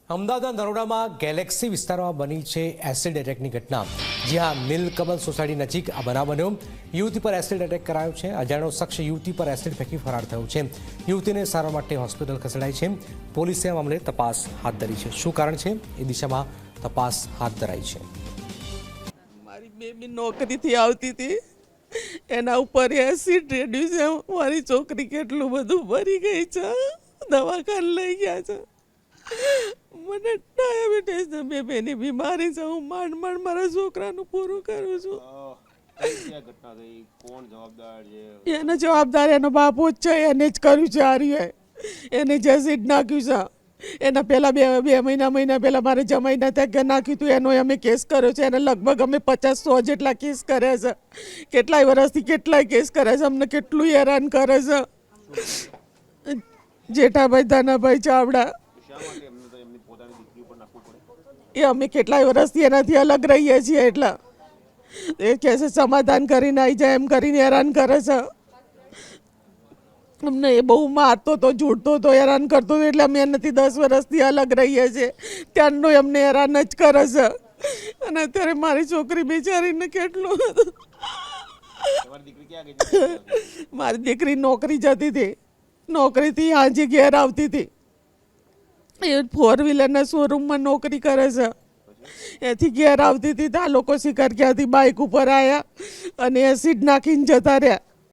અમદાવાદના નરોડામાં ગેલેક્સી વિસ્તારમાં બની છે એસિડ એટેકની ઘટના। જ્યાં નીલકમલ સોસાયટી નજીક આ બનાવ બન્યો। યુવતી પર એસિડ એટેક કરાયો છે। અજાણ્યો શખ્સ યુવતી પર એસિડ ફેંકી ફરાર થયો છે। યુવતીને સારવાર માટે હોસ્પિટલ ખસેડાઈ છે। પોલીસે આ મામલે તપાસ હાથ ધરી છે। શું કારણ છે એ દિશામાં તપાસ હાથ ધરાઈ છે। મારી બેબી નોકરીથી આવતી હતી, એના ઉપર એસિડ રેડ્યું છે। મારી છોકરી કેટલું બધું ભરી ગઈ છે, દવાખાને લઈ ગયા છે। મને ડાયાબિટીસ ને બેબીની બીમારી છે। હું માંડ મારા છોકરાનું પૂરું કરું છું। એનો જવાબદાર એનો બાપુ જ છે, એને જ કર્યું છે। આ રહ્યું એને જ એસિડ નાખ્યું છે। એના પહેલાં બે મહિના પહેલાં મારે જમાઈને ત્યાં નાખ્યું હતું, એનો અમે કેસ કર્યો છે। એને લગભગ અમે 50-100 જેટલા કેસ કર્યા છે। કેટલાય વર્ષથી કેટલાય કેસ કર્યા છે। અમને કેટલું હેરાન કરે છે। જેઠાભાઈ ધાનાભાઈ ચાવડા, એ અમે કેટલાય વર્ષથી એનાથી અલગ રહીએ છીએ। એટલા એ કહે છે સમાધાન કરીને આવી જાય એમ કરીને હેરાન કરે છે। અમને એ બહુ મારતો હતો, ઝૂડતો હતો, હેરાન કરતો હતો। એટલે અમે એનાથી 10 વર્ષથી અલગ રહીએ છીએ। ત્યારનો અમને હેરાન જ કરે છે। અને અત્યારે મારી છોકરી બિચારીને કેટલું મારી દીકરી નોકરી જતી હતી, નોકરીથી હાજી ઘેર આવતી હતી। એ 4 વ્હીલરના શોરૂમમાં નોકરી કરે છે। એથી ઘેર આવતી હતી તો આ લોકો શિકાર ક્યાંથી બાઇક ઉપર આવ્યા અને એસિડ નાખીને જતા રહ્યા।